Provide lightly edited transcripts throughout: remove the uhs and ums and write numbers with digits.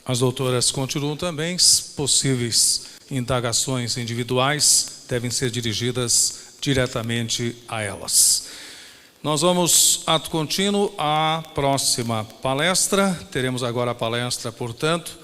As doutoras continuam também. Possíveis indagações individuais devem ser dirigidas diretamente a elas. Nós vamos, ato contínuo, à próxima palestra. Teremos agora a palestra, portanto,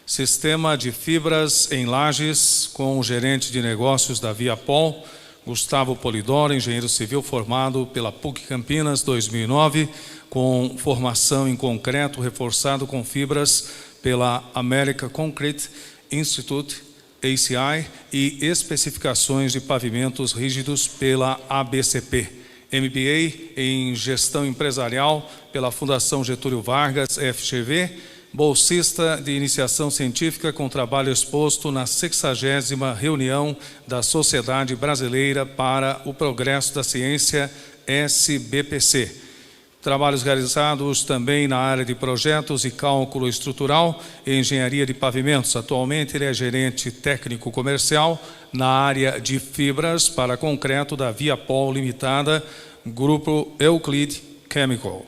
Sistema de Fibras em Lajes, com o gerente de negócios da Viapol, Gustavo Polidoro, engenheiro civil formado pela PUC Campinas 2009, com formação em concreto reforçado com fibras pela American Concrete Institute, ACI, e especificações de pavimentos rígidos pela ABCP. MBA em Gestão Empresarial pela Fundação Getúlio Vargas, FGV, bolsista de iniciação científica com trabalho exposto na 60ª reunião da Sociedade Brasileira para o Progresso da Ciência, SBPC. Trabalhos realizados também na área de projetos e cálculo estrutural e engenharia de pavimentos. Atualmente ele é gerente técnico comercial na área de fibras para concreto da Viapol Limitada, Grupo Euclid Chemical.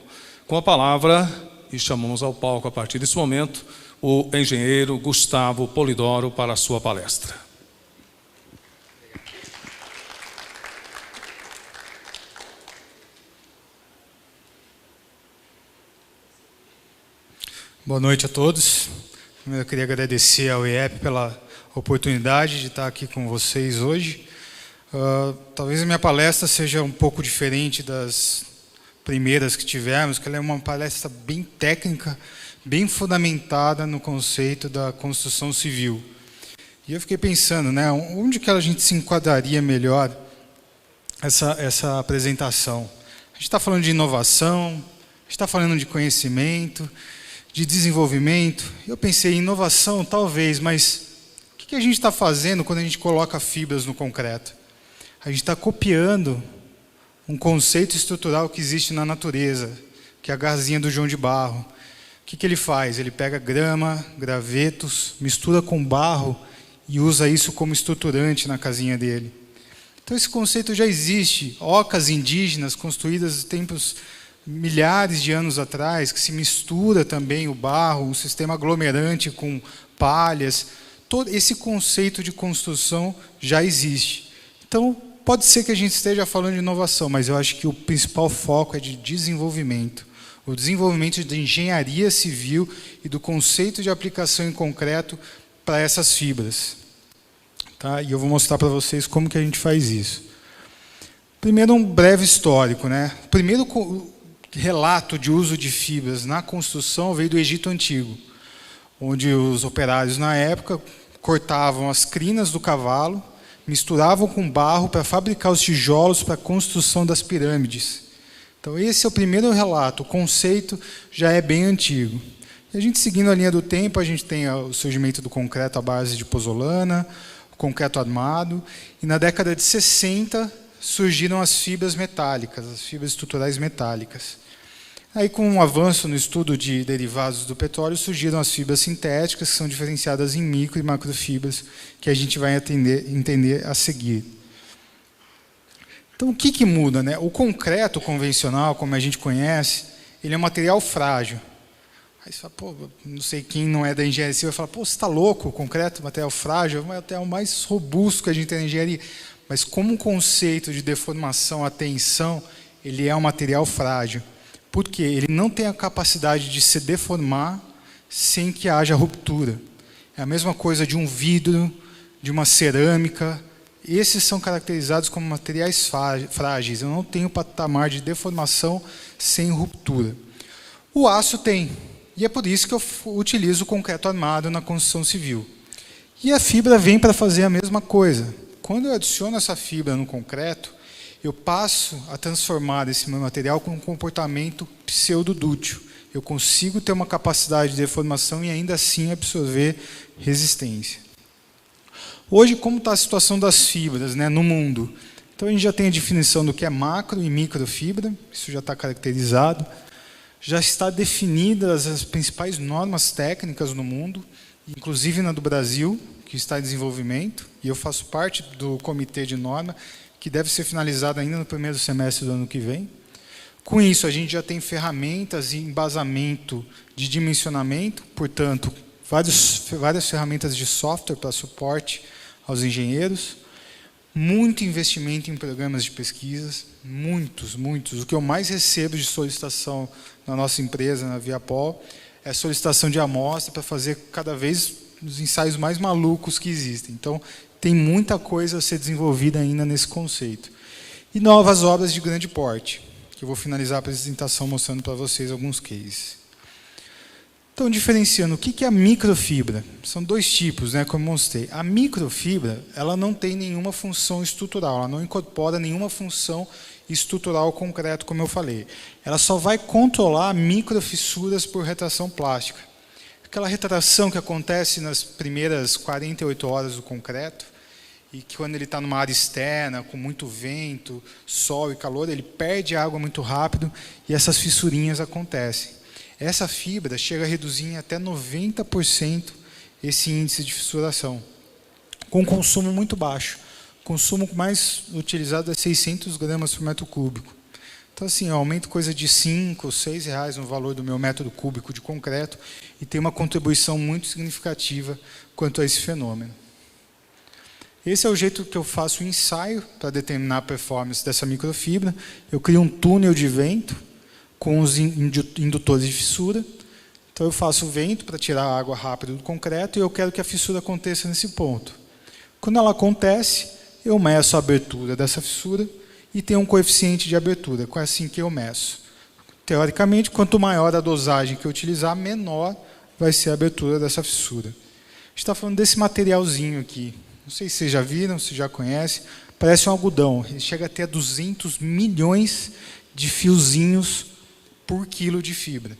Com a palavra, e chamamos ao palco a partir desse momento, o engenheiro Gustavo Polidoro para a sua palestra. Boa noite a todos. Primeiro eu queria agradecer ao IEP pela oportunidade de estar aqui com vocês hoje. Talvez a minha palestra seja um pouco diferente das primeiras que tivemos, que ela é uma palestra bem técnica, bem fundamentada no conceito da construção civil. E eu fiquei pensando, né, onde que a gente se enquadraria melhor essa apresentação? A gente está falando de inovação, a gente está falando de conhecimento, de desenvolvimento. Eu pensei em inovação, talvez, mas o que a gente está fazendo quando a gente coloca fibras no concreto? A gente está copiando um conceito estrutural que existe na natureza, que é a garzinha do João de Barro. O que ele faz? Ele pega grama, gravetos, mistura com barro e usa isso como estruturante na casinha dele. Então esse conceito já existe. Ocas indígenas construídas em tempos milhares de anos atrás, que se mistura também o barro, um sistema aglomerante com palhas. Todo esse conceito de construção já existe. Então, pode ser que a gente esteja falando de inovação, mas eu acho que o principal foco é de desenvolvimento. O desenvolvimento de engenharia civil e do conceito de aplicação em concreto para essas fibras. Tá? E eu vou mostrar para vocês como que a gente faz isso. Primeiro, um breve histórico, né? O primeiro relato de uso de fibras na construção veio do Egito Antigo, onde os operários, na época, cortavam as crinas do cavalo, misturavam com barro para fabricar os tijolos para a construção das pirâmides. Então, esse é o primeiro relato. O conceito já é bem antigo. E a gente, seguindo a linha do tempo, a gente tem o surgimento do concreto à base de pozolana, o concreto armado, e na década de 60 surgiram as fibras metálicas, as fibras estruturais metálicas. Aí, com o avanço no estudo de derivados do petróleo, surgiram as fibras sintéticas, que são diferenciadas em micro e macrofibras, que a gente vai entender a seguir. Então, o que muda, né? O concreto convencional, como a gente conhece, ele é um material frágil. Aí você fala, pô, não sei quem não é da engenharia civil, vai falar, pô, você está louco, o concreto, material frágil, é o material mais robusto que a gente tem na engenharia. Mas como um conceito de deformação, a tensão, ele é um material frágil. Porque ele não tem a capacidade de se deformar sem que haja ruptura. É a mesma coisa de um vidro, de uma cerâmica. Esses são caracterizados como materiais frágeis. Eu não tenho patamar de deformação sem ruptura. O aço tem. E é por isso que eu utilizo o concreto armado na construção civil. E a fibra vem para fazer a mesma coisa. Quando eu adiciono essa fibra no concreto, eu passo a transformar esse meu material com um comportamento pseudodútil. Eu consigo ter uma capacidade de deformação e ainda assim absorver resistência. Hoje, como está a situação das fibras, né, no mundo? Então, a gente já tem a definição do que é macro e microfibra, isso já está caracterizado. Já está definidas as principais normas técnicas no mundo, inclusive na do Brasil, que está em desenvolvimento, e eu faço parte do comitê de norma, que deve ser finalizado ainda no primeiro semestre do ano que vem. Com isso, a gente já tem ferramentas e embasamento de dimensionamento, portanto, várias ferramentas de software para suporte aos engenheiros, muito investimento em programas de pesquisas, muitos. O que eu mais recebo de solicitação na nossa empresa, na Viapol, é solicitação de amostra para fazer cada vez os ensaios mais malucos que existem. Então, tem muita coisa a ser desenvolvida ainda nesse conceito. E novas obras de grande porte, que eu vou finalizar a apresentação mostrando para vocês alguns cases. Então, diferenciando, o que é a microfibra? São dois tipos, né, como eu mostrei. A microfibra, ela não tem nenhuma função estrutural, ela não incorpora nenhuma função estrutural concreto, como eu falei. Ela só vai controlar microfissuras por retração plástica. Aquela retração que acontece nas primeiras 48 horas do concreto, e que quando ele está numa área externa, com muito vento, sol e calor, ele perde água muito rápido e essas fissurinhas acontecem. Essa fibra chega a reduzir em até 90% esse índice de fissuração, com consumo muito baixo. O consumo mais utilizado é 600 gramas por metro cúbico. Então, assim, eu aumento coisa de 5 ou 6 reais no valor do meu metro cúbico de concreto e tem uma contribuição muito significativa quanto a esse fenômeno. Esse é o jeito que eu faço o ensaio para determinar a performance dessa microfibra. Eu crio um túnel de vento com os indutores de fissura. Então, eu faço o vento para tirar a água rápido do concreto e eu quero que a fissura aconteça nesse ponto. Quando ela acontece, eu meço a abertura dessa fissura e tenho um coeficiente de abertura, é assim que eu meço. Teoricamente, quanto maior a dosagem que eu utilizar, menor vai ser a abertura dessa fissura. A gente está falando desse materialzinho aqui. Não sei se vocês já viram, se já conhecem. Parece um algodão. Ele chega até 200 milhões de fiozinhos por quilo de fibra.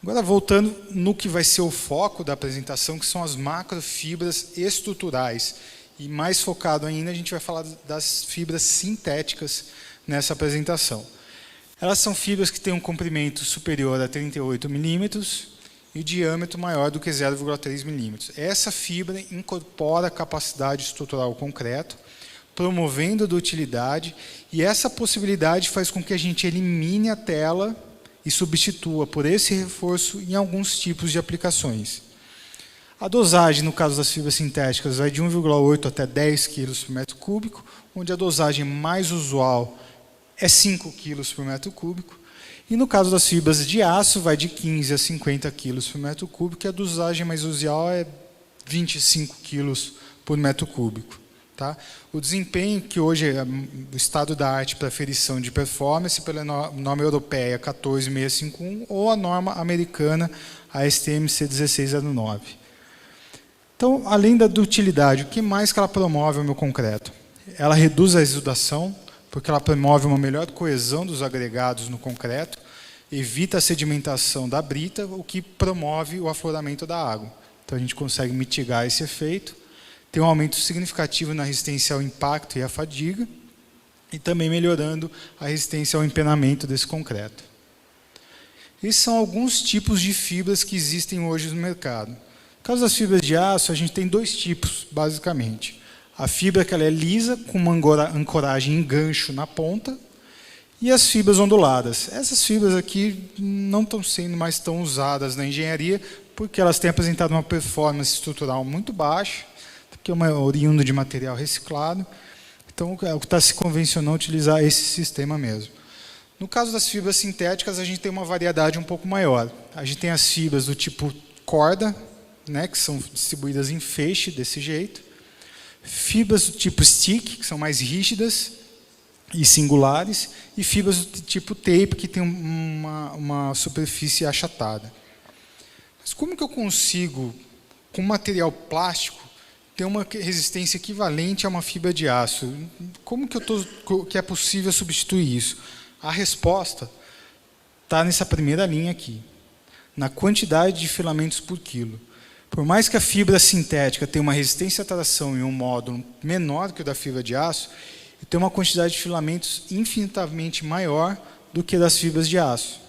Agora, voltando no que vai ser o foco da apresentação, que são as macrofibras estruturais. E mais focado ainda, a gente vai falar das fibras sintéticas nessa apresentação. Elas são fibras que têm um comprimento superior a 38 milímetros e o diâmetro maior do que 0,3 milímetros. Essa fibra incorpora a capacidade estrutural ao concreto, promovendo a dutilidade, e essa possibilidade faz com que a gente elimine a tela e substitua por esse reforço em alguns tipos de aplicações. A dosagem, no caso das fibras sintéticas, vai de 1,8 até 10 kg por metro cúbico, onde a dosagem mais usual é 5 kg por metro cúbico, e no caso das fibras de aço, vai de 15 a 50 kg por metro cúbico, e a dosagem mais usual é 25 kg por metro cúbico. Tá? O desempenho, que hoje é o estado da arte para aferição de performance, pela norma europeia 14651 ou a norma americana ASTM C1609. Então, além da dutilidade, o que mais que ela promove ao meu concreto? Ela reduz a exudação, porque ela promove uma melhor coesão dos agregados no concreto, evita a sedimentação da brita, o que promove o afloramento da água. Então, a gente consegue mitigar esse efeito. Tem um aumento significativo na resistência ao impacto e à fadiga, e também melhorando a resistência ao empenamento desse concreto. Esses são alguns tipos de fibras que existem hoje no mercado. No caso das fibras de aço, a gente tem dois tipos, basicamente. A fibra que ela é lisa, com uma ancoragem em gancho na ponta, e as fibras onduladas. Essas fibras aqui não estão sendo mais tão usadas na engenharia, porque elas têm apresentado uma performance estrutural muito baixa, que é uma oriunda de material reciclado. Então, o que está se convencionando utilizar esse sistema mesmo. No caso das fibras sintéticas, a gente tem uma variedade um pouco maior. A gente tem as fibras do tipo corda, né, que são distribuídas em feixe, desse jeito. Fibras do tipo stick, que são mais rígidas e singulares. E fibras do tipo tape, que tem uma superfície achatada. Mas como que eu consigo, com material plástico, ter uma resistência equivalente a uma fibra de aço? Como que é possível substituir isso? A resposta está nessa primeira linha aqui, na quantidade de filamentos por quilo. Por mais que a fibra sintética tenha uma resistência à tração em um módulo menor que o da fibra de aço, tem uma quantidade de filamentos infinitamente maior do que das fibras de aço.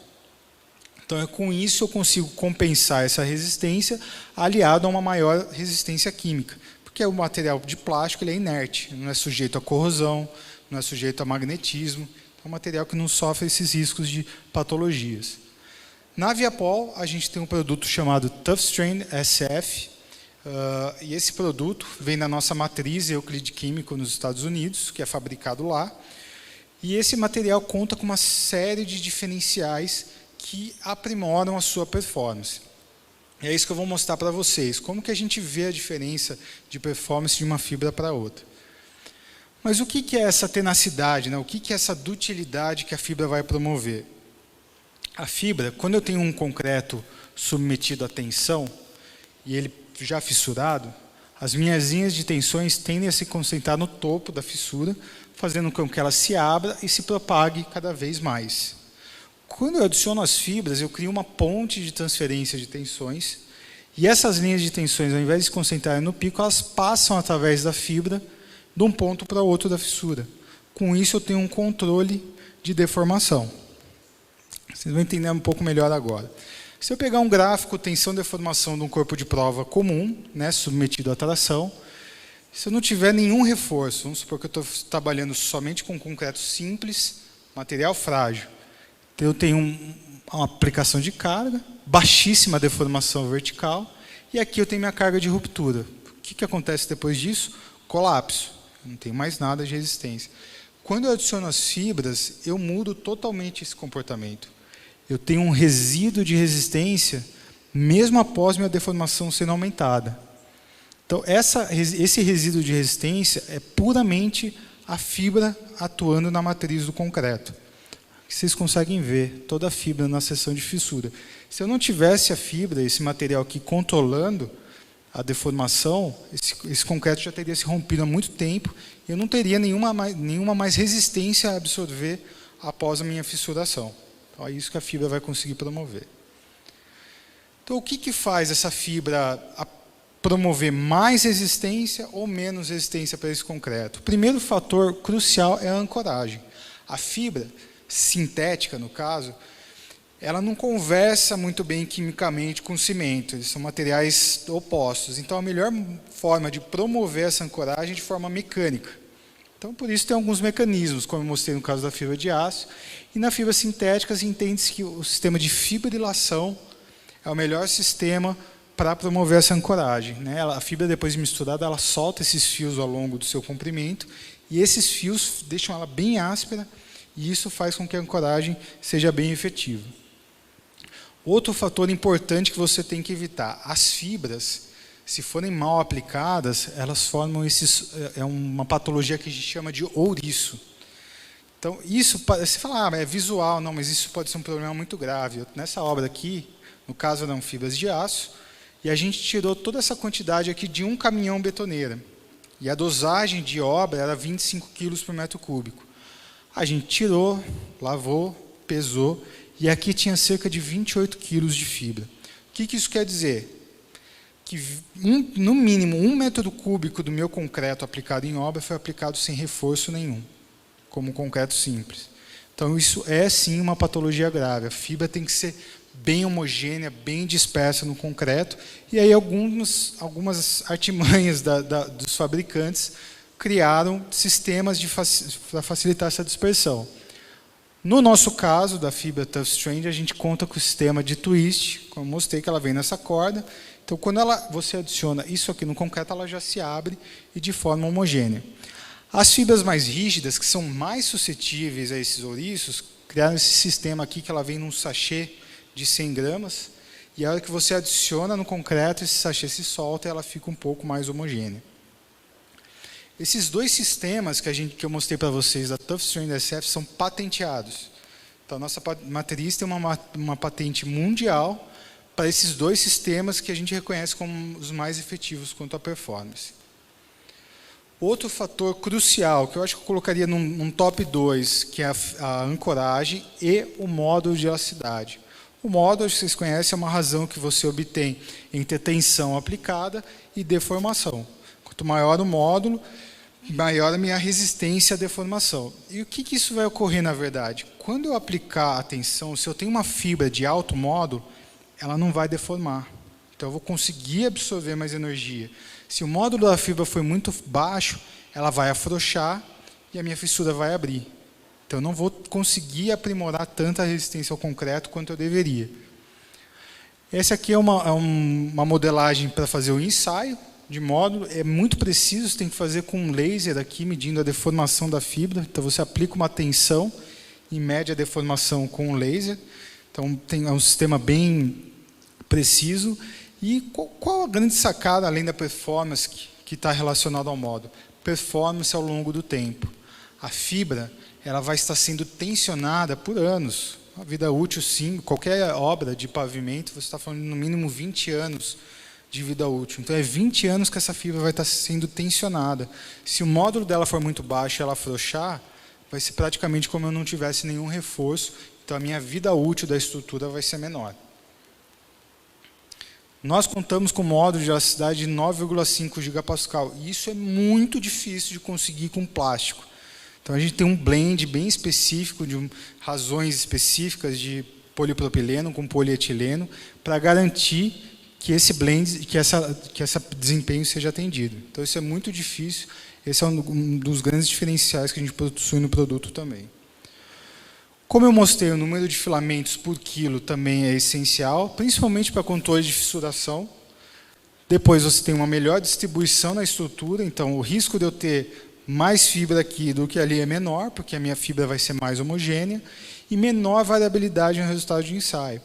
Então, com isso, eu consigo compensar essa resistência aliado a uma maior resistência química. Porque o material de plástico ele é inerte, não é sujeito a corrosão, não é sujeito a magnetismo. É um material que não sofre esses riscos de patologias. Na Viapol, a gente tem um produto chamado ToughStrand SF, e esse produto vem da nossa matriz Euclid Químico nos Estados Unidos, que é fabricado lá, e esse material conta com uma série de diferenciais que aprimoram a sua performance. É isso que eu vou mostrar para vocês, como que a gente vê a diferença de performance de uma fibra para outra. Mas o que é essa tenacidade, né? O que é essa dutilidade que a fibra vai promover? A fibra, quando eu tenho um concreto submetido à tensão, e ele já fissurado, as minhas linhas de tensões tendem a se concentrar no topo da fissura, fazendo com que ela se abra e se propague cada vez mais. Quando eu adiciono as fibras, eu crio uma ponte de transferência de tensões, e essas linhas de tensões, ao invés de se concentrarem no pico, elas passam através da fibra de um ponto para outro da fissura. Com isso, eu tenho um controle de deformação. Vocês vão entender um pouco melhor agora. Se eu pegar um gráfico tensão-deformação de um corpo de prova comum, né, submetido à tração, se eu não tiver nenhum reforço, vamos supor que eu estou trabalhando somente com concreto simples, material frágil, então eu tenho uma aplicação de carga, baixíssima deformação vertical, e aqui eu tenho minha carga de ruptura. O que acontece depois disso? Colapso. Não tem mais nada de resistência. Quando eu adiciono as fibras, eu mudo totalmente esse comportamento. Eu tenho um resíduo de resistência, mesmo após minha deformação sendo aumentada. Então, esse resíduo de resistência é puramente a fibra atuando na matriz do concreto. Vocês conseguem ver toda a fibra na seção de fissura. Se eu não tivesse a fibra, esse material aqui controlando a deformação, esse concreto já teria se rompido há muito tempo e eu não teria nenhuma mais resistência a absorver após a minha fissuração. Então, é isso que a fibra vai conseguir promover. Então, o que faz essa fibra promover mais resistência ou menos resistência para esse concreto? O primeiro fator crucial é a ancoragem. A fibra sintética, no caso, ela não conversa muito bem quimicamente com o cimento, eles são materiais opostos. Então, a melhor forma de promover essa ancoragem é de forma mecânica. Então, por isso tem alguns mecanismos, como eu mostrei no caso da fibra de aço. E na fibra sintética, entende-se que o sistema de fibrilação é o melhor sistema para promover essa ancoragem, né? A fibra, depois de misturada, ela solta esses fios ao longo do seu comprimento, e esses fios deixam ela bem áspera, e isso faz com que a ancoragem seja bem efetiva. Outro fator importante que você tem que evitar, as fibras, se forem mal aplicadas, elas formam uma patologia que a gente chama de ouriço. Então, isso, você fala, é visual, não, mas isso pode ser um problema muito grave. Nessa obra aqui, no caso eram fibras de aço, e a gente tirou toda essa quantidade aqui de um caminhão betoneira. E a dosagem de obra era 25 quilos por metro cúbico. A gente tirou, lavou, pesou, e aqui tinha cerca de 28 quilos de fibra. O que isso quer dizer? Que no mínimo 1 metro cúbico do meu concreto aplicado em obra foi aplicado sem reforço nenhum, como concreto simples. Então isso é sim uma patologia grave. A fibra tem que ser bem homogênea, bem dispersa no concreto, e aí algumas artimanhas dos fabricantes criaram sistemas para facilitar essa dispersão. No nosso caso, da fibra ToughStrand, a gente conta com o sistema de twist, como eu mostrei que ela vem nessa corda. Então, quando você adiciona isso aqui no concreto, ela já se abre e de forma homogênea. As fibras mais rígidas, que são mais suscetíveis a esses ouriços, criaram esse sistema aqui que ela vem num sachê de 100 gramas, e a hora que você adiciona no concreto, esse sachê se solta e ela fica um pouco mais homogênea. Esses dois sistemas que eu mostrei para vocês, da ToughStrand SF, são patenteados. Então, a nossa matriz tem uma patente mundial para esses dois sistemas que a gente reconhece como os mais efetivos quanto à performance. Outro fator crucial, que eu acho que eu colocaria num top 2, que é a ancoragem e o módulo de elasticidade. O módulo, vocês conhecem, é uma razão que você obtém entre tensão aplicada e deformação. Quanto maior o módulo, maior a minha resistência à deformação. E o que isso vai ocorrer, na verdade? Quando eu aplicar a tensão, se eu tenho uma fibra de alto módulo, ela não vai deformar. Então, eu vou conseguir absorver mais energia. Se o módulo da fibra for muito baixo, ela vai afrouxar e a minha fissura vai abrir. Então, eu não vou conseguir aprimorar tanta resistência ao concreto quanto eu deveria. Essa aqui é uma modelagem para fazer o ensaio de módulo. É muito preciso, você tem que fazer com um laser aqui, medindo a deformação da fibra. Então, você aplica uma tensão e mede a deformação com o laser. Então, é um sistema bem preciso. E qual a grande sacada, além da performance que está relacionada ao módulo? Performance ao longo do tempo. A fibra ela vai estar sendo tensionada por anos. A vida útil, sim, qualquer obra de pavimento, você está falando no mínimo 20 anos de vida útil. Então, é 20 anos que essa fibra vai estar sendo tensionada. Se o módulo dela for muito baixo e ela afrouxar, vai ser praticamente como eu não tivesse nenhum reforço. Então, a minha vida útil da estrutura vai ser menor. Nós contamos com módulo de elasticidade de 9,5 gigapascal. E isso é muito difícil de conseguir com plástico. Então, a gente tem um blend bem específico, de razões específicas de polipropileno com polietileno, para garantir que esse blend, que esse desempenho seja atendido. Então, isso é muito difícil. Esse é um dos grandes diferenciais que a gente possui no produto também. Como eu mostrei, o número de filamentos por quilo também é essencial, principalmente para controle de fissuração. Depois, você tem uma melhor distribuição na estrutura, então o risco de eu ter mais fibra aqui do que ali é menor, porque a minha fibra vai ser mais homogênea, e menor variabilidade no resultado de ensaio.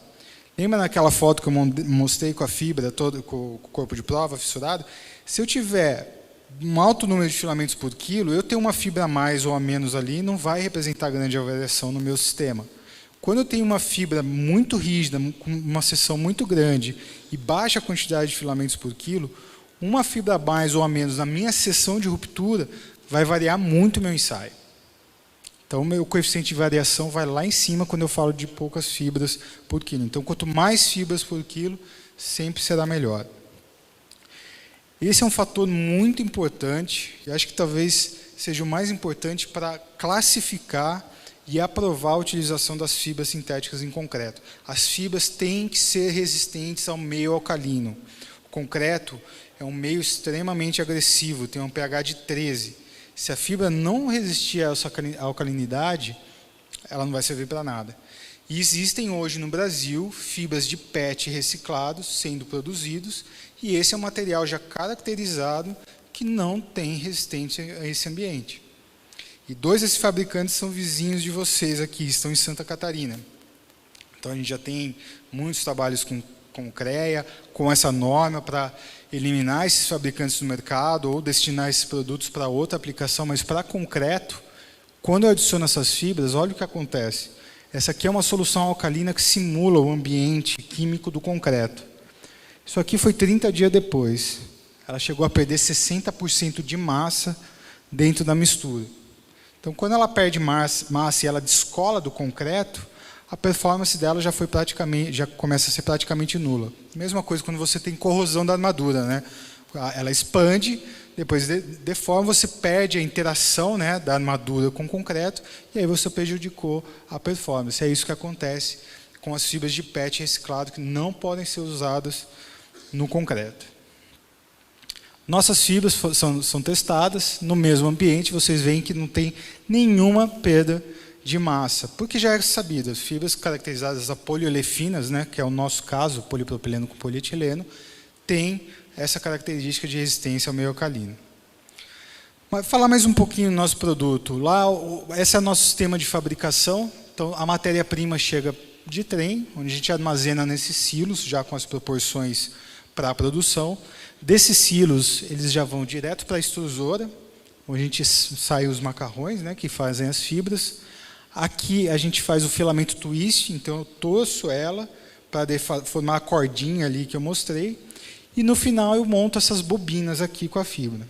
Lembra naquela foto que eu mostrei com a fibra, com o corpo de prova fissurado? Se eu tiver um alto número de filamentos por quilo, eu ter uma fibra a mais ou a menos ali não vai representar grande variação no meu sistema. Quando eu tenho uma fibra muito rígida, com uma seção muito grande e baixa quantidade de filamentos por quilo, uma fibra a mais ou a menos na minha seção de ruptura vai variar muito o meu ensaio. Então, o meu coeficiente de variação vai lá em cima quando eu falo de poucas fibras por quilo. Então, quanto mais fibras por quilo, sempre será melhor. Esse é um fator muito importante, e acho que talvez seja o mais importante para classificar e aprovar a utilização das fibras sintéticas em concreto. As fibras têm que ser resistentes ao meio alcalino. O concreto é um meio extremamente agressivo, tem um pH de 13. Se a fibra não resistir a essa alcalinidade, ela não vai servir para nada. E existem hoje no Brasil fibras de PET reciclados sendo produzidos, e esse é um material já caracterizado que não tem resistência a esse ambiente. E dois desses fabricantes são vizinhos de vocês aqui, estão em Santa Catarina. Então a gente já tem muitos trabalhos com CREA, com essa norma para eliminar esses fabricantes do mercado ou destinar esses produtos para outra aplicação, mas para concreto, quando eu adiciono essas fibras, olha o que acontece. Essa aqui é uma solução alcalina que simula o ambiente químico do concreto. Isso aqui foi 30 dias depois. Ela chegou a perder 60% de massa dentro da mistura. Então, quando ela perde massa e ela descola do concreto, a performance dela já começa a ser praticamente nula. Mesma coisa quando você tem corrosão da armadura, né? Ela expande, depois deforma, você perde a interação, né, da armadura com o concreto, e aí você prejudicou a performance. É isso que acontece com as fibras de PET reciclado, que não podem ser usadas no concreto. Nossas fibras são testadas no mesmo ambiente, vocês veem que não tem nenhuma perda de massa, porque já é sabido, as fibras caracterizadas a poliolefinas, né, que é o nosso caso, polipropileno com polietileno, tem essa característica de resistência ao meio alcalino. Mas falar mais um pouquinho do nosso produto. Lá, esse é o nosso sistema de fabricação. Então, a matéria-prima chega de trem, onde a gente armazena nesses silos, já com as proporções para a produção. Desses silos, eles já vão direto para a extrusora, onde a gente sai os macarrões, né, que fazem as fibras. Aqui a gente faz o filamento twist, então eu torço ela para formar a cordinha ali que eu mostrei. E no final eu monto essas bobinas aqui com a fibra.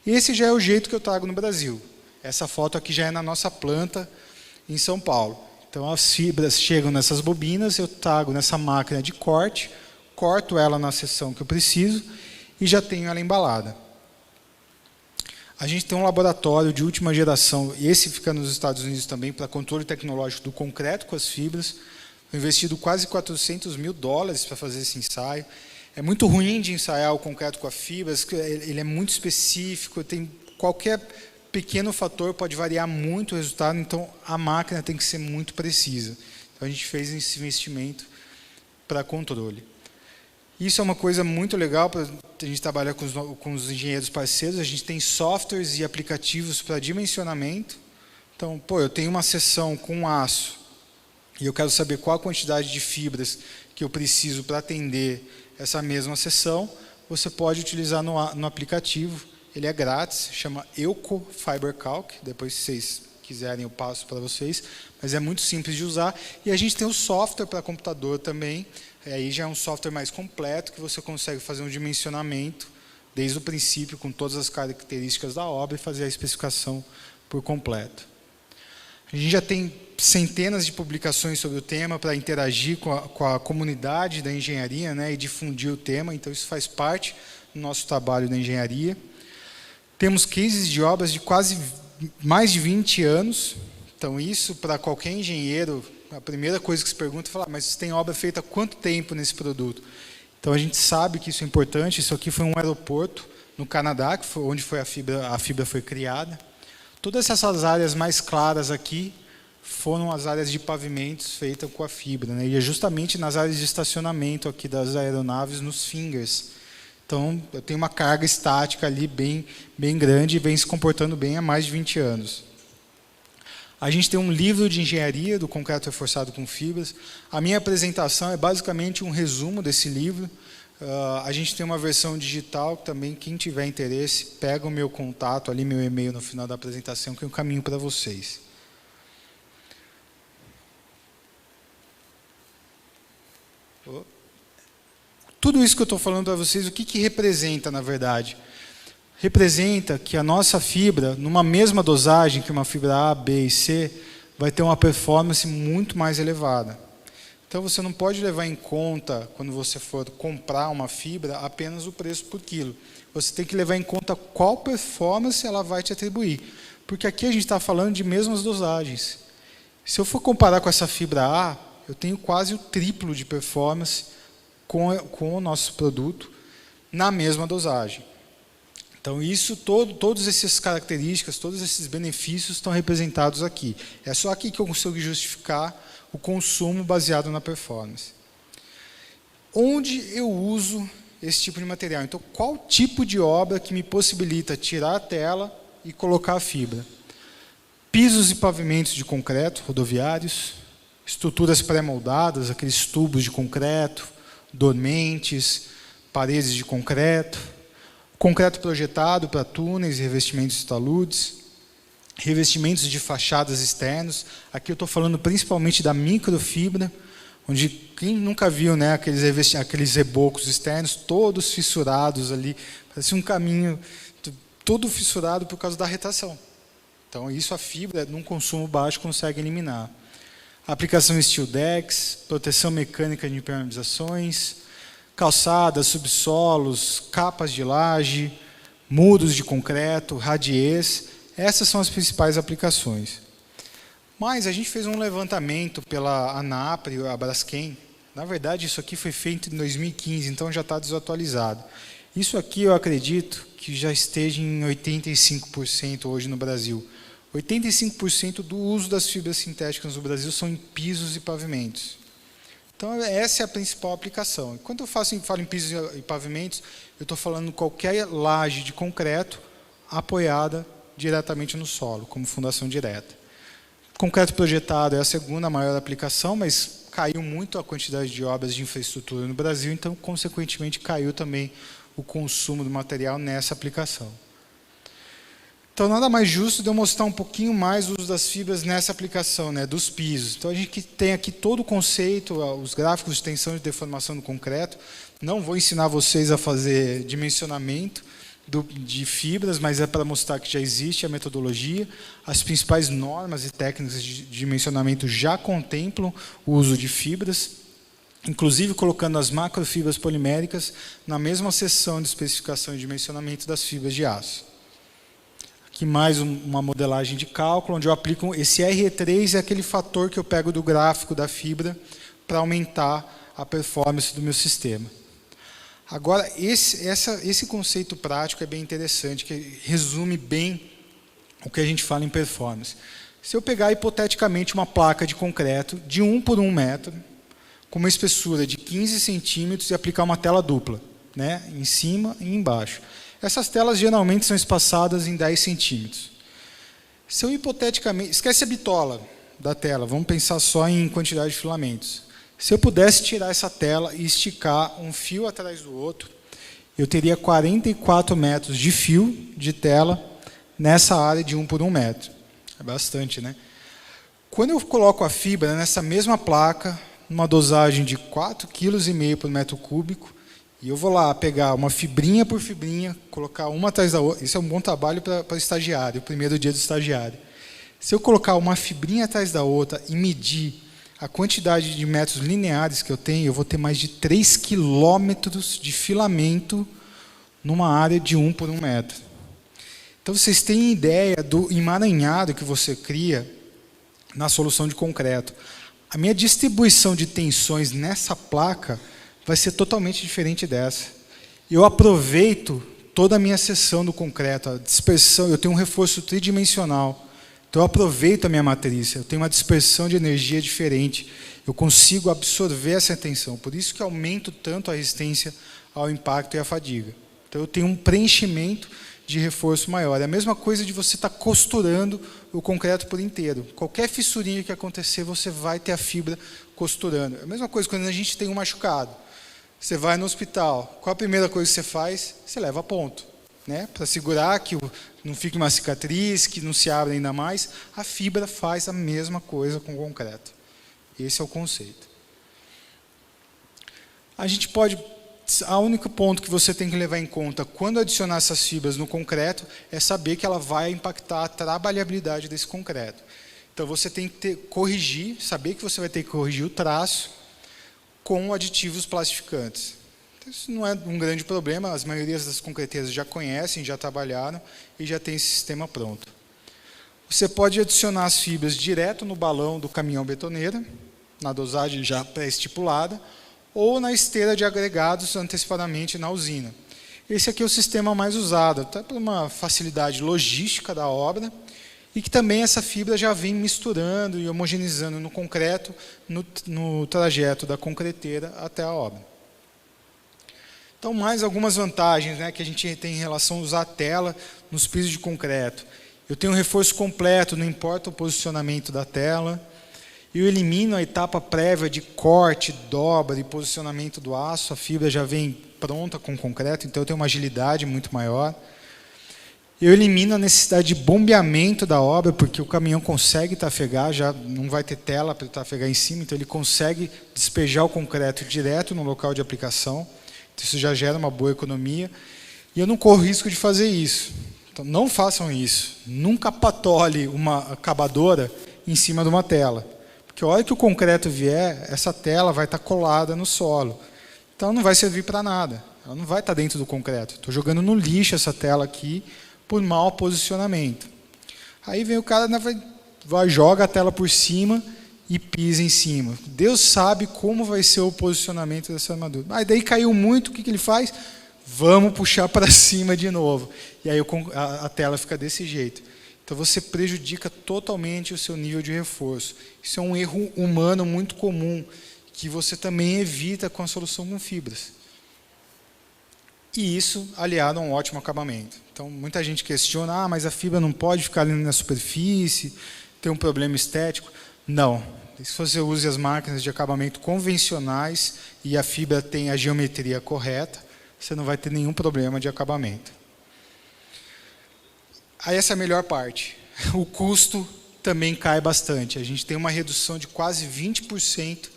Esse já é o jeito que eu trago no Brasil. Essa foto aqui já é na nossa planta em São Paulo. Então as fibras chegam nessas bobinas, eu trago nessa máquina de corte, corto ela na seção que eu preciso e já tenho ela embalada. A gente tem um laboratório de última geração, esse fica nos Estados Unidos também, para controle tecnológico do concreto com as fibras. Foi investido quase $400 mil para fazer esse ensaio. É muito ruim de ensaiar o concreto com as fibras, ele é muito específico, tem qualquer pequeno fator pode variar muito o resultado, então a máquina tem que ser muito precisa. Então a gente fez esse investimento para controle. Isso é uma coisa muito legal para a gente trabalhar com os engenheiros parceiros. A gente tem softwares e aplicativos para dimensionamento. Então, eu tenho uma seção com aço e eu quero saber qual a quantidade de fibras que eu preciso para atender essa mesma seção. Você pode utilizar no aplicativo. Ele é grátis, chama Euco Fiber Calc. Depois, se vocês quiserem, eu passo para vocês. Mas é muito simples de usar. E a gente tem o software para computador também. Aí já é um software mais completo, que você consegue fazer um dimensionamento desde o princípio, com todas as características da obra, e fazer a especificação por completo. A gente já tem centenas de publicações sobre o tema para interagir com a comunidade da engenharia, né, e difundir o tema. Então, isso faz parte do nosso trabalho da engenharia. Temos cases de obras de quase mais de 20 anos. Então, isso, para qualquer engenheiro, a primeira coisa que se pergunta é falar, mas você tem obra feita há quanto tempo nesse produto? Então, a gente sabe que isso é importante. Isso aqui foi um aeroporto no Canadá, que foi onde a fibra foi criada. Todas essas áreas mais claras aqui foram as áreas de pavimentos feitas com a fibra, né? E é justamente nas áreas de estacionamento aqui das aeronaves, nos fingers. Então, eu tenho uma carga estática ali bem grande e vem se comportando bem há mais de 20 anos. A gente tem um livro de engenharia do concreto reforçado com fibras. A minha apresentação é basicamente um resumo desse livro. A gente tem uma versão digital que também, quem tiver interesse, pega o meu contato ali, meu e-mail no final da apresentação, que eu encaminho para vocês. Tudo isso que eu estou falando para vocês, o que representa, na verdade? Representa que a nossa fibra, numa mesma dosagem que uma fibra A, B e C, vai ter uma performance muito mais elevada. Então, você não pode levar em conta, quando você for comprar uma fibra, apenas o preço por quilo. Você tem que levar em conta qual performance ela vai te atribuir. Porque aqui a gente está falando de mesmas dosagens. Se eu for comparar com essa fibra A, eu tenho quase o triplo de performance com o nosso produto na mesma dosagem. Então, todas essas características, todos esses benefícios estão representados aqui. É só aqui que eu consigo justificar o consumo baseado na performance. Onde eu uso esse tipo de material? Então, qual tipo de obra que me possibilita tirar a tela e colocar a fibra? Pisos e pavimentos de concreto, rodoviários, estruturas pré-moldadas, aqueles tubos de concreto, dormentes, paredes de concreto, concreto projetado para túneis e revestimentos de taludes, revestimentos de fachadas externos. Aqui eu estou falando principalmente da microfibra, onde quem nunca viu, né, aqueles rebocos externos, todos fissurados ali, parece um caminho todo fissurado por causa da retração. Então, isso a fibra, num consumo baixo, consegue eliminar. Aplicação steel decks, proteção mecânica de impermeabilizações, calçadas, subsolos, capas de laje, muros de concreto, radiês. Essas são as principais aplicações. Mas a gente fez um levantamento pela ANAPRE e a Braskem. Na verdade, isso aqui foi feito em 2015, então já está desatualizado. Isso aqui eu acredito que já esteja em 85% hoje no Brasil. 85% do uso das fibras sintéticas no Brasil são em pisos e pavimentos. Então, essa é a principal aplicação. Quando eu falo em pisos e pavimentos, eu estou falando em qualquer laje de concreto apoiada diretamente no solo, como fundação direta. Concreto projetado é a segunda maior aplicação, mas caiu muito a quantidade de obras de infraestrutura no Brasil, então, consequentemente, caiu também o consumo do material nessa aplicação. Então, nada mais justo de eu mostrar um pouquinho mais o uso das fibras nessa aplicação, né, dos pisos. Então, a gente tem aqui todo o conceito, os gráficos de tensão e de deformação do concreto. Não vou ensinar vocês a fazer dimensionamento de fibras, mas é para mostrar que já existe a metodologia. As principais normas e técnicas de dimensionamento já contemplam o uso de fibras, inclusive colocando as macrofibras poliméricas na mesma seção de especificação e dimensionamento das fibras de aço. Aqui mais uma modelagem de cálculo, onde eu aplico esse RE3, é aquele fator que eu pego do gráfico da fibra para aumentar a performance do meu sistema. Agora, esse conceito prático é bem interessante, que resume bem o que a gente fala em performance. Se eu pegar hipoteticamente uma placa de concreto de 1 por 1 metro, com uma espessura de 15 centímetros e aplicar uma tela dupla, né, em cima e embaixo. Essas telas geralmente são espaçadas em 10 centímetros. Se eu hipoteticamente... Esquece a bitola da tela, vamos pensar só em quantidade de filamentos. Se eu pudesse tirar essa tela e esticar um fio atrás do outro, eu teria 44 metros de fio de tela nessa área de 1 por 1 metro. É bastante, né? Quando eu coloco a fibra nessa mesma placa, numa dosagem de 4,5 kg por metro cúbico, e eu vou lá pegar uma fibrinha por fibrinha, colocar uma atrás da outra. Isso é um bom trabalho para o estagiário, o primeiro dia do estagiário. Se eu colocar uma fibrinha atrás da outra e medir a quantidade de metros lineares que eu tenho, eu vou ter mais de 3 quilômetros de filamento numa área de 1 por 1 metro. Então, vocês têm ideia do emaranhado que você cria na solução de concreto. A minha distribuição de tensões nessa placa vai ser totalmente diferente dessa. Eu aproveito toda a minha seção do concreto, a dispersão, eu tenho um reforço tridimensional. Então eu aproveito a minha matriz, eu tenho uma dispersão de energia diferente. Eu consigo absorver essa tensão. Por isso que aumento tanto a resistência ao impacto e à fadiga. Então eu tenho um preenchimento de reforço maior. É a mesma coisa de você estar costurando o concreto por inteiro. Qualquer fissurinha que acontecer, você vai ter a fibra costurando. É a mesma coisa quando a gente tem um machucado. Você vai no hospital, qual a primeira coisa que você faz? Você leva a ponto, né? Para segurar que não fique uma cicatriz, que não se abra ainda mais. A fibra faz a mesma coisa com o concreto. Esse é o conceito. A gente pode... O único ponto que você tem que levar em conta quando adicionar essas fibras no concreto é saber que ela vai impactar a trabalhabilidade desse concreto. Então você tem que corrigir, saber que você vai ter que corrigir o traço com aditivos plastificantes. Então, isso não é um grande problema, as maiorias das concreteiras já conhecem, já trabalharam e já tem esse sistema pronto. Você pode adicionar as fibras direto no balão do caminhão betoneira, na dosagem já pré-estipulada, ou na esteira de agregados antecipadamente na usina. Esse aqui é o sistema mais usado, até por uma facilidade logística da obra, e que também essa fibra já vem misturando e homogeneizando no concreto, no trajeto da concreteira até a obra. Então, mais algumas vantagens, né, que a gente tem em relação a usar a tela nos pisos de concreto. Eu tenho um reforço completo, não importa o posicionamento da tela. Eu elimino a etapa prévia de corte, dobra e posicionamento do aço. A fibra já vem pronta com o concreto, então eu tenho uma agilidade muito maior. Eu elimino a necessidade de bombeamento da obra, porque o caminhão consegue trafegar, já não vai ter tela para trafegar em cima, então ele consegue despejar o concreto direto no local de aplicação. Então isso já gera uma boa economia. E eu não corro risco de fazer isso. Então não façam isso. Nunca patole uma acabadora em cima de uma tela. Porque a hora que o concreto vier, essa tela vai estar colada no solo. Então não vai servir para nada. Ela não vai estar dentro do concreto. Estou jogando no lixo essa tela aqui, por mau posicionamento. Aí vem o cara, joga a tela por cima e pisa em cima. Deus sabe como vai ser o posicionamento dessa armadura. Aí daí caiu muito, o que ele faz? Vamos puxar para cima de novo. E aí a tela fica desse jeito. Então você prejudica totalmente o seu nível de reforço. Isso é um erro humano muito comum, que você também evita com a solução com fibras. E isso aliado a um ótimo acabamento. Então, muita gente questiona, mas a fibra não pode ficar ali na superfície, tem um problema estético. Não. Se você usa as máquinas de acabamento convencionais e a fibra tem a geometria correta, você não vai ter nenhum problema de acabamento. Aí essa é a melhor parte. O custo também cai bastante. A gente tem uma redução de quase 20%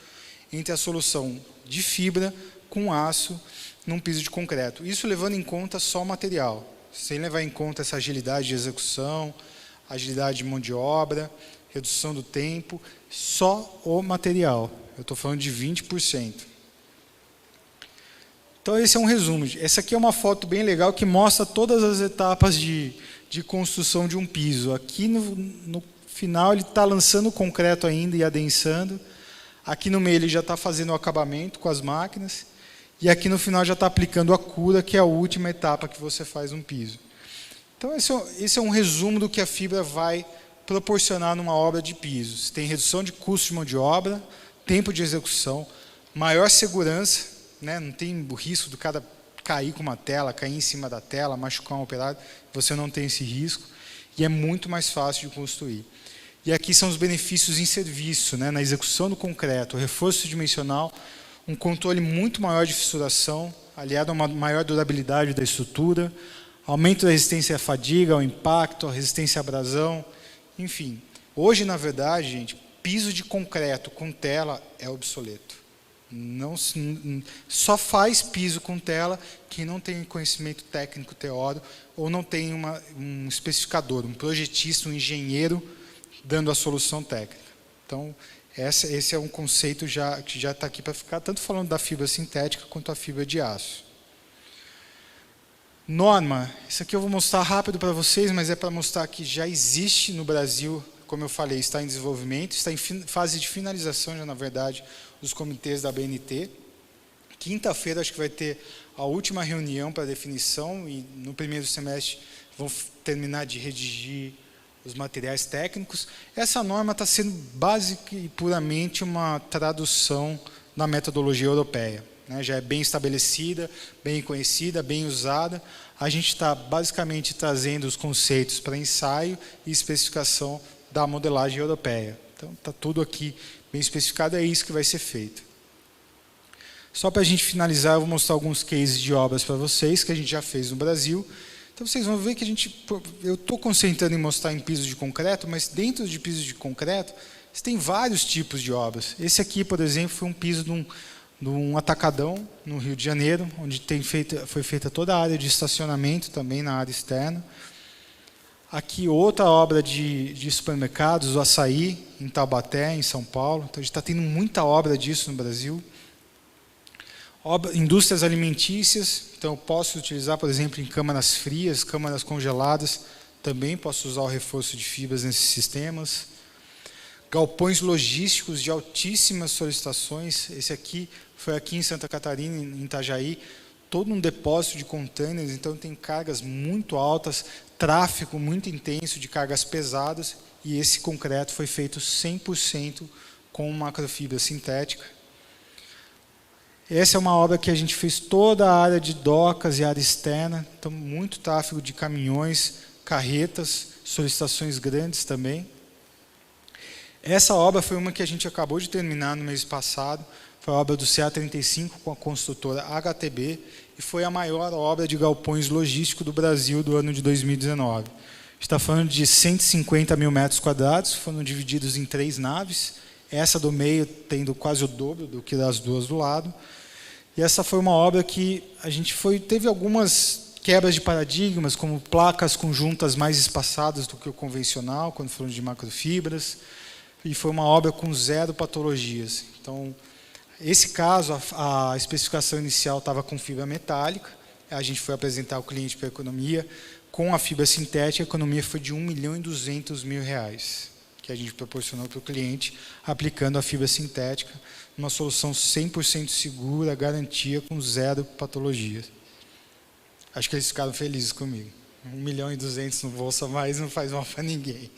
entre a solução de fibra com aço num piso de concreto. Isso levando em conta só o material, sem levar em conta essa agilidade de execução, agilidade de mão de obra, redução do tempo, só o material. Eu estou falando de 20%. Então esse é um resumo. Essa aqui é uma foto bem legal que mostra todas as etapas de construção de um piso. Aqui no final ele está lançando o concreto ainda e adensando. Aqui no meio ele já está fazendo o acabamento com as máquinas. E aqui no final já está aplicando a cura, que é a última etapa que você faz um piso. Então esse é um resumo do que a fibra vai proporcionar numa obra de piso. Você tem redução de custo de mão de obra, tempo de execução, maior segurança, né? Não tem o risco do cara cair com uma tela, cair em cima da tela, machucar um operário, você não tem esse risco, e é muito mais fácil de construir. E aqui são os benefícios em serviço, né? Na execução do concreto, reforço dimensional, um controle muito maior de fissuração, aliado a uma maior durabilidade da estrutura, aumento da resistência à fadiga, ao impacto, à resistência à abrasão, enfim. Hoje, na verdade, gente, piso de concreto com tela é obsoleto. Só faz piso com tela quem não tem conhecimento técnico teórico ou não tem um especificador, um projetista, um engenheiro dando a solução técnica. Então, esse é um conceito que já está aqui para ficar, tanto falando da fibra sintética quanto a fibra de aço. Norma, isso aqui eu vou mostrar rápido para vocês, mas é para mostrar que já existe no Brasil, como eu falei, está em desenvolvimento, está em fase de finalização já, na verdade, dos comitês da BNT. Quinta-feira acho que vai ter a última reunião para definição e no primeiro semestre vão terminar de redigir os materiais técnicos. Essa norma está sendo básica e puramente uma tradução da metodologia europeia, né? Já é bem estabelecida, bem conhecida, bem usada. A gente está basicamente trazendo os conceitos para ensaio e especificação da modelagem europeia. Então está tudo aqui bem especificado, é isso que vai ser feito. Só para a gente finalizar, eu vou mostrar alguns cases de obras para vocês, que a gente já fez no Brasil. Então vocês vão ver que eu estou concentrando em mostrar em piso de concreto, mas dentro de piso de concreto, você tem vários tipos de obras. Esse aqui, por exemplo, foi um piso de um atacadão no Rio de Janeiro, onde foi feita toda a área de estacionamento também na área externa. Aqui outra obra de supermercados, o Açaí, em Taubaté, em São Paulo. Então a gente está tendo muita obra disso no Brasil. Indústrias alimentícias, então eu posso utilizar, por exemplo, em câmaras frias, câmaras congeladas, também posso usar o reforço de fibras nesses sistemas. Galpões logísticos de altíssimas solicitações, esse aqui foi aqui em Santa Catarina, em Itajaí, todo um depósito de containers, então tem cargas muito altas, tráfego muito intenso de cargas pesadas, e esse concreto foi feito 100% com macrofibra sintética. Essa é uma obra que a gente fez toda a área de docas e área externa, então muito tráfego de caminhões, carretas, solicitações grandes também. Essa obra foi uma que a gente acabou de terminar no mês passado, foi a obra do CA35 com a construtora HTB, e foi a maior obra de galpões logísticos do Brasil do ano de 2019. A gente está falando de 150 mil metros quadrados, foram divididos em 3 naves, essa do meio tendo quase o dobro do que das duas do lado. E essa foi uma obra que a gente teve algumas quebras de paradigmas, como placas com juntas mais espaçadas do que o convencional, quando falamos de macrofibras, e foi uma obra com 0 patologias. Então, esse caso, a especificação inicial estava com fibra metálica, a gente foi apresentar ao cliente para a economia, com a fibra sintética, a economia foi de R$1.200.000, que a gente proporcionou para o cliente, aplicando a fibra sintética, uma solução 100% segura, garantia, com 0 patologias. Acho que eles ficaram felizes comigo. 1.200.000 no bolso a mais não faz mal para ninguém.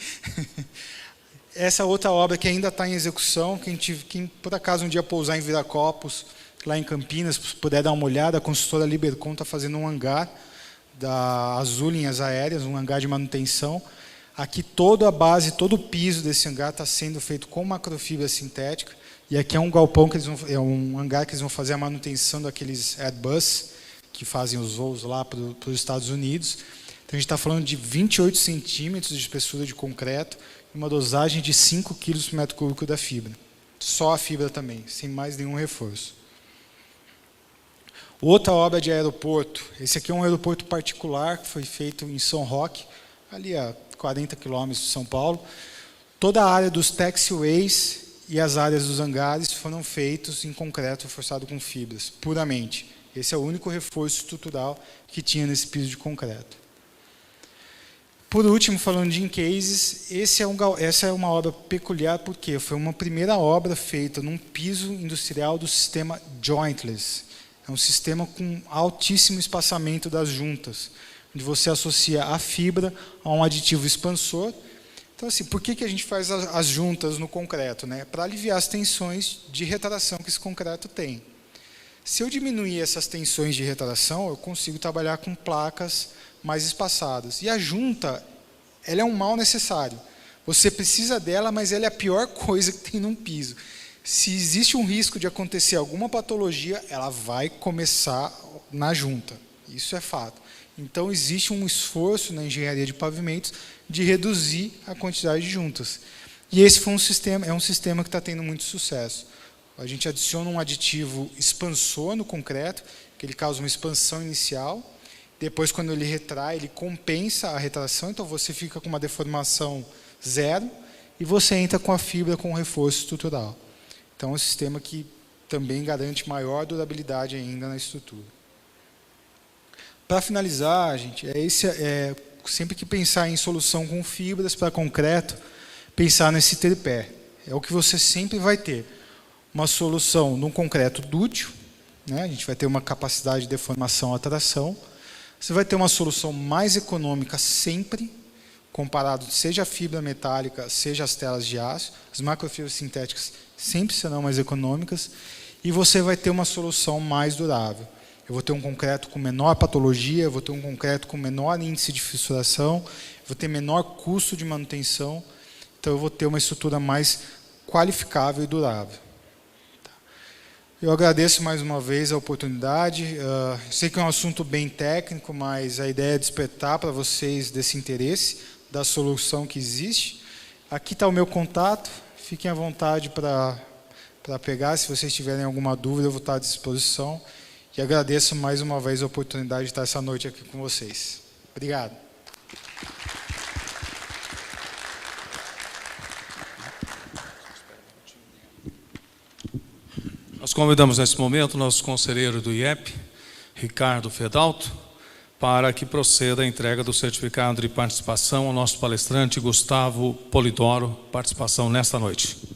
Essa outra obra que ainda está em execução, quem por acaso um dia pousar em Viracopos, lá em Campinas, puder dar uma olhada, a construtora Libercon está fazendo um hangar da Azul Linhas Aéreas, um hangar de manutenção. Aqui toda a base, todo o piso desse hangar está sendo feito com macrofibra sintética. E aqui é um galpão, é um hangar que eles vão fazer a manutenção daqueles Airbus, que fazem os voos lá para os Estados Unidos. Então a gente está falando de 28 centímetros de espessura de concreto, e uma dosagem de 5 kg por metro cúbico da fibra. Só a fibra também, sem mais nenhum reforço. Outra obra de aeroporto. Esse aqui é um aeroporto particular, que foi feito em São Roque, ali a 40 quilômetros de São Paulo. Toda a área dos taxiways e as áreas dos hangares foram feitos em concreto reforçado com fibras, puramente. Esse é o único reforço estrutural que tinha nesse piso de concreto. Por último, falando de in-cases, essa é uma obra peculiar porque foi uma primeira obra feita num piso industrial do sistema jointless. É um sistema com altíssimo espaçamento das juntas, onde você associa a fibra a um aditivo expansor, Então, assim, por que a gente faz as juntas no concreto, né? Para aliviar as tensões de retração que esse concreto tem. Se eu diminuir essas tensões de retração, eu consigo trabalhar com placas mais espaçadas. E a junta, ela é um mal necessário. Você precisa dela, mas ela é a pior coisa que tem num piso. Se existe um risco de acontecer alguma patologia, ela vai começar na junta. Isso é fato. Então, existe um esforço na engenharia de pavimentos de reduzir a quantidade de juntas. E esse foi é um sistema que está tendo muito sucesso. A gente adiciona um aditivo expansor no concreto, que ele causa uma expansão inicial. Depois, quando ele retrai, ele compensa a retração, então você fica com uma deformação zero e você entra com a fibra com reforço estrutural. Então, é um sistema que também garante maior durabilidade ainda na estrutura. Para finalizar, gente, sempre que pensar em solução com fibras para concreto, pensar nesse tripé. É o que você sempre vai ter. Uma solução num concreto dúctil, né? A gente vai ter uma capacidade de deformação e atração. Você vai ter uma solução mais econômica sempre, comparado seja a fibra metálica, seja as telas de aço. As macrofibras sintéticas sempre serão mais econômicas. E você vai ter uma solução mais durável. Eu vou ter um concreto com menor patologia, eu vou ter um concreto com menor índice de fissuração, eu vou ter menor custo de manutenção. Então, eu vou ter uma estrutura mais qualificável e durável. Eu agradeço mais uma vez a oportunidade. Sei que é um assunto bem técnico, mas a ideia é despertar para vocês desse interesse, da solução que existe. Aqui está o meu contato, fiquem à vontade para pegar. Se vocês tiverem alguma dúvida, eu vou estar à disposição. E agradeço mais uma vez a oportunidade de estar essa noite aqui com vocês. Obrigado. Nós convidamos nesse momento o nosso conselheiro do IEP, Ricardo Fedalto, para que proceda a entrega do certificado de participação ao nosso palestrante Gustavo Polidoro, participação nesta noite.